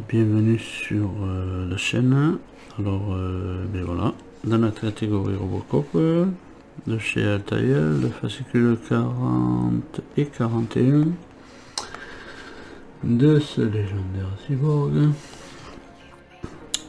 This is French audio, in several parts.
Bienvenue sur la chaîne. Alors, ben voilà, dans la catégorie Robocop de chez Altaïr, le fascicule 40 et 41 de ce légendaire cyborg.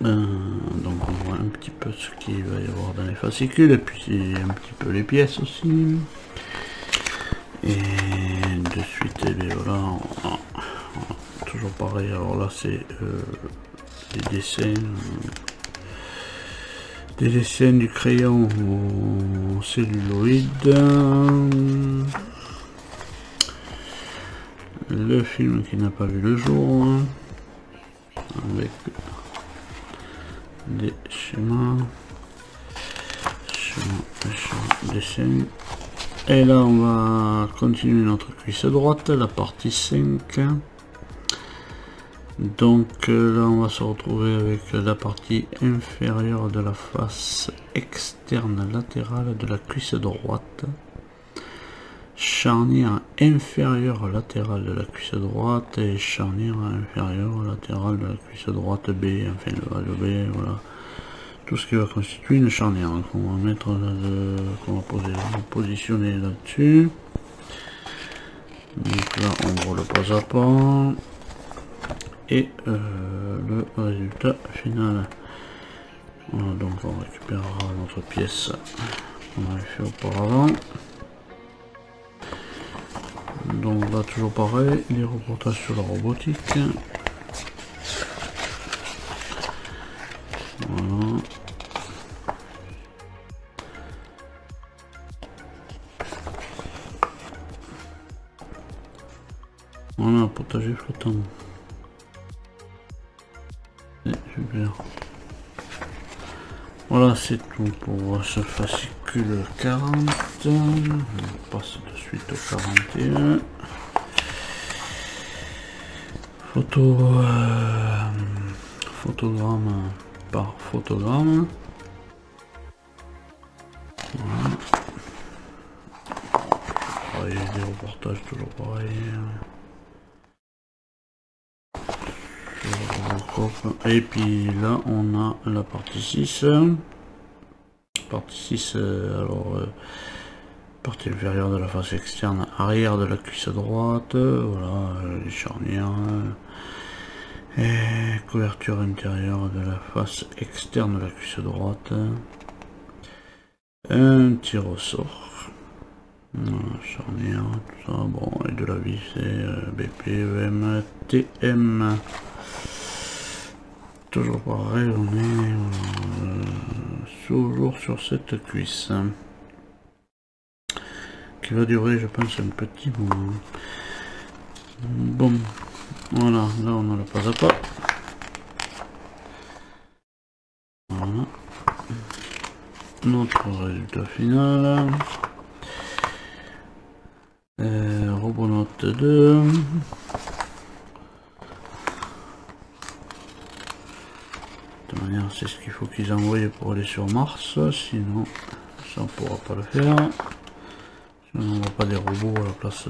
Donc on voit un petit peu ce qu'il va y avoir dans les fascicules et puis un petit peu les pièces aussi. Et de suite, et bien voilà, toujours pareil. Alors là c'est des dessins, du crayon au celluloïde, le film qui n'a pas vu le jour, avec des schémas, dessins. Et là on va continuer notre cuisse droite, la partie 5. Donc là on va se retrouver avec la partie inférieure de la face externe latérale de la cuisse droite, charnière inférieure latérale de la cuisse droite et charnière inférieure latérale de la cuisse droite B, enfin le B, voilà, tout ce qui va constituer une charnière qu'on va mettre qu'on va positionner là-dessus. Donc là on voit le pas à pas et le résultat final. Voilà, donc on récupérera notre pièce qu'on avait fait auparavant. Donc là toujours pareil, les reportages sur la robotique. Voilà. Voilà, potager flottant. Super. Voilà, c'est tout pour ce fascicule 40. On passe de suite au 41. Photogramme par photogramme. Voilà. Pareil, des reportages toujours pareil. Et puis là on a la partie 6. Partie 6, alors partie inférieure de la face externe arrière de la cuisse droite, voilà, les charnières, et couverture intérieure de la face externe de la cuisse droite, un tir au sort, voilà, charnière, tout ça, bon, et de la vis, c'est BP, EM, TM. Toujours pareil, on est toujours sur cette cuisse qui va durer, je pense, un petit moment. Bon, voilà, là on a le pas à pas. Voilà notre résultat final. Robonaute 2. C'est ce qu'il faut qu'ils envoient pour aller sur Mars, sinon ça on pourra pas le faire. Sinon on voit pas des robots à la place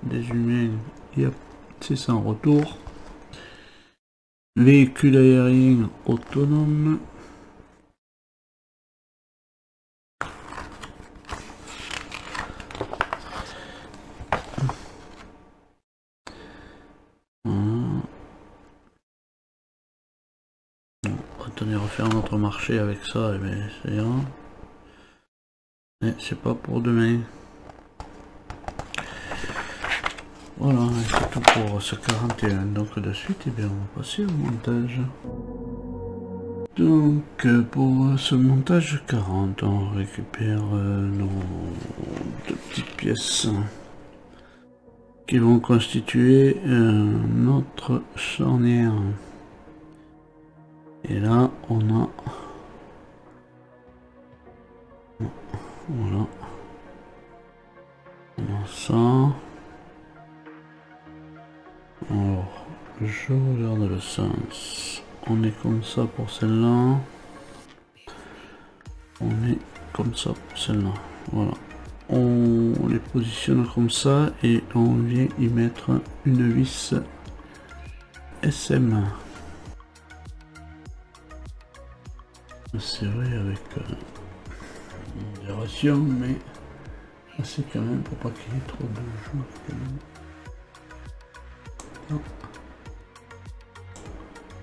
des humains, c'est sans retour. Véhicule aérien autonome. Attendez, refaire notre marché avec ça, et bien c'est bien. Mais c'est pas pour demain. Voilà, c'est tout pour ce 41. Donc de suite, et bien on va passer au montage. Donc pour ce montage 40, on récupère nos deux petites pièces qui vont constituer notre charnière. Et là on a, voilà, on a ça. Alors je regarde le sens, on est comme ça pour celle-là, on est comme ça pour celle-là, voilà, on les positionne comme ça et on vient y mettre une vis SM. C'est vrai avec des rations, mais c'est quand même pour pas qu'il y ait trop de jours quand même.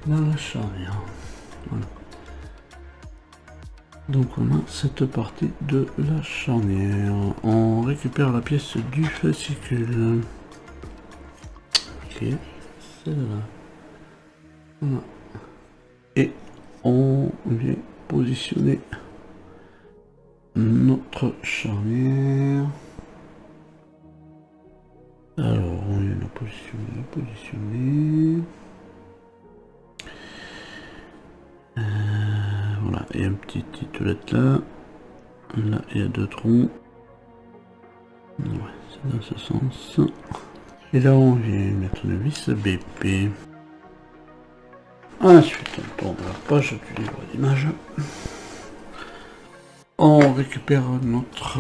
Dans la charnière. Voilà. Donc on a cette partie de la charnière. On récupère la pièce du fascicule. Ok, celle-là. Voilà. Et on vient positionner notre charnière. Alors on vient la positionner. Voilà, il y a un petit titulette là. Là il y a 2 troncs. Ouais, c'est dans ce sens. Et là on vient mettre une vis BP. Ensuite on tourne la page du livre d'images. On récupère notre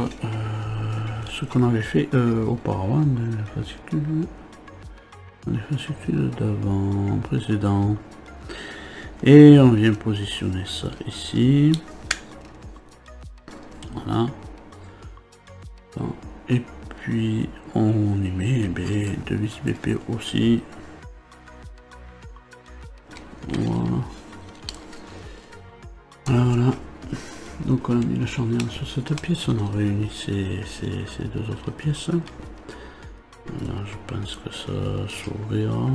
ce qu'on avait fait auparavant de les fascicules d'avant, précédent. Et on vient positionner ça ici. Voilà. Et puis on y met deux vis BP aussi. Voilà. Voilà. Donc on a mis la charnière sur cette pièce, on a réuni ces 2 autres pièces. Là je pense que ça s'ouvrira.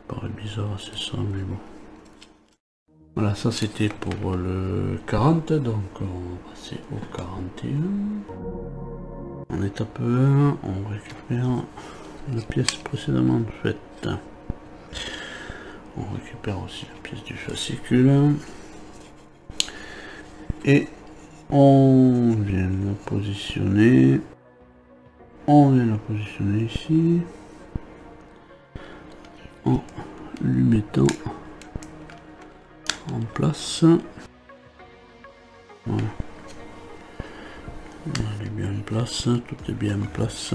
Paraît bizarre c'est ça, mais bon. Voilà, ça c'était pour le 40, donc on va passer au 41. En étape 1, on récupère la pièce précédemment faite. On récupère aussi la pièce du fascicule. Et on vient la positionner. On vient la positionner ici. En lui mettant en place. Voilà. Elle est bien en place. Tout est bien en place.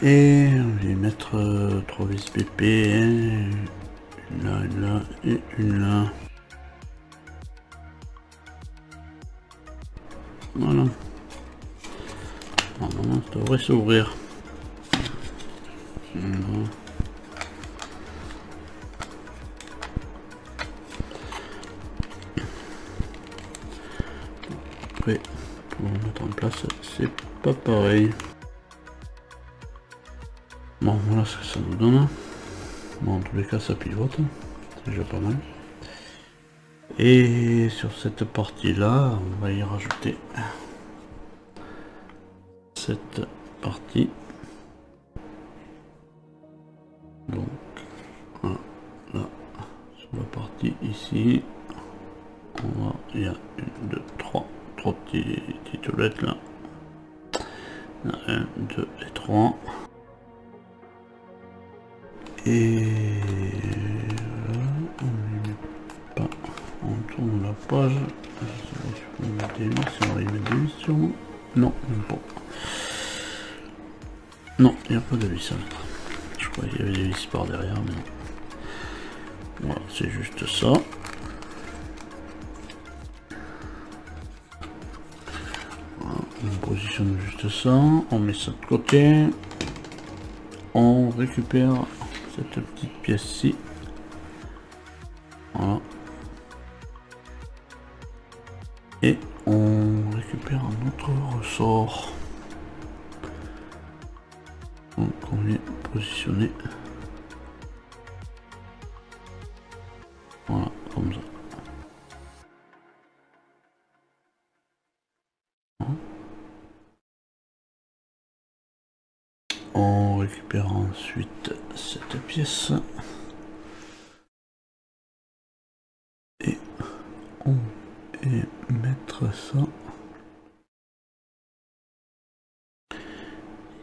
Et on va mettre 3 vis BP. Une là et une là. Voilà. Normalement, ça devrait s'ouvrir. Après, pour mettre en place, c'est pas pareil. Bon, voilà ce que ça nous donne. Bon, en tous les cas, ça pivote. C'est déjà pas mal. Et sur cette partie-là, on va y rajouter cette partie. Donc, voilà, là, sur la partie ici, il y a 1, 2, 3 titoulettes là. Il y en a 1, 2 et 3. Et voilà, on ne met pas. On tourne la page. Je peux mettre des vis, on va y mettre des vis sûrement. Non, même pas. Non, il n'y a pas de vis à mettre. Je croyais qu'il y avait des vis par derrière, mais non. Voilà, c'est juste ça. Voilà, on positionne juste ça. On met ça de côté. On récupère cette petite pièce-ci. Voilà. Et on récupère un autre ressort. Donc on vient positionner. Voilà, comme ça. On récupère ensuite cette pièce. Et on va mettre ça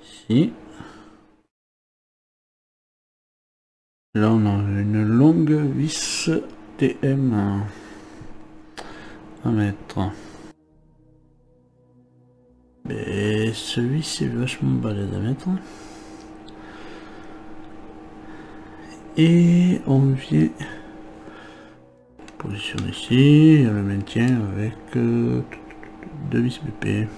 ici. Là on a une longue vis TM à mettre. Mais celui-ci est vachement balèze à mettre. Et on vient positionner ici, et on le maintient avec 2 vis BP.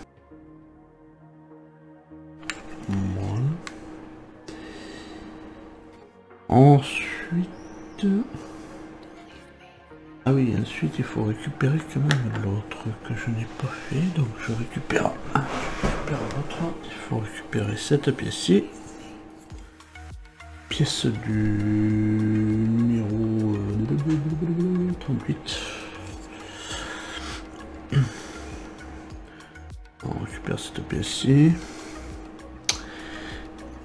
Voilà. Ensuite... Ah oui, ensuite il faut récupérer quand même l'autre que je n'ai pas fait, donc je récupère l'autre. Il faut récupérer cette pièce-ci. Pièce du numéro 38. On récupère cette pièce-ci.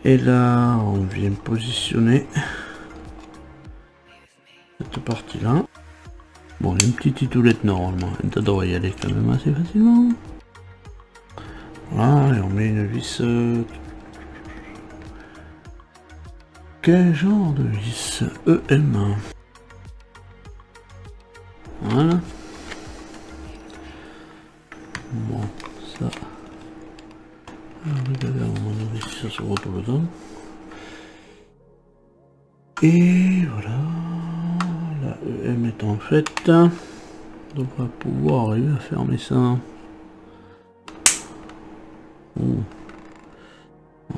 Et là, on vient positionner cette partie-là. Bon, il y a une petite titoulette normalement, ça devrait y aller quand même assez facilement. Voilà, et on met une vis... Quel genre de vis? EM. Voilà. Bon, ça... Regardez à un moment donné si ça se retrouve dedans. Et voilà. La EM est en fait. Donc on va pouvoir arriver à fermer ça. Oh.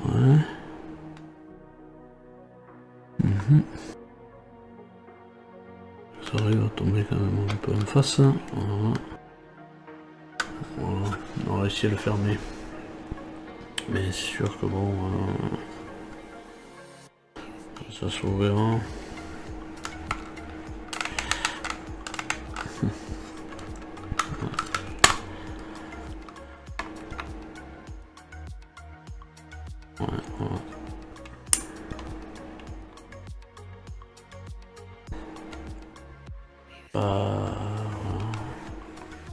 Ouais. Ça arrive à tomber quand même un peu en face. Voilà. Voilà. On va essayer de le fermer. Mais c'est sûr que bon... ça s'ouvrira. Ouais, voilà.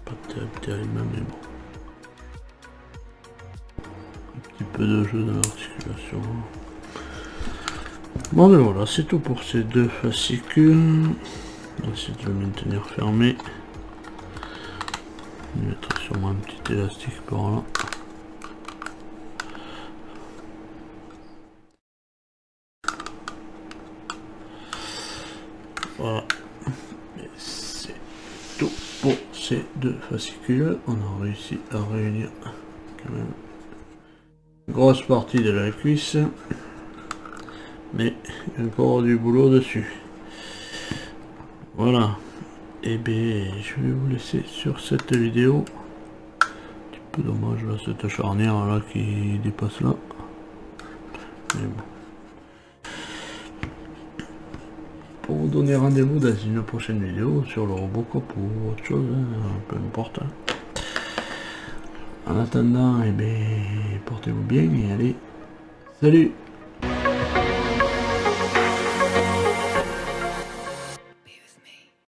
Pas terrible, mais bon. Un petit peu de jeu dans l'articulation. Bon ben voilà, c'est tout pour ces deux fascicules. On va essayer de le maintenir fermé. Je vais mettre sûrement un petit élastique par là. Voilà. Et c'est tout pour ces deux fascicules. On a réussi à réunir quand même une grosse partie de la cuisse. Mais il y a encore du boulot dessus. Voilà. Et bien je vais vous laisser sur cette vidéo. Un petit peu dommage là, cette charnière là qui dépasse là. Mais bon. Pour vous donner rendez-vous dans une prochaine vidéo sur le Robocop ou autre chose, hein, peu importe. En attendant, eh bien, portez-vous bien et allez, salut!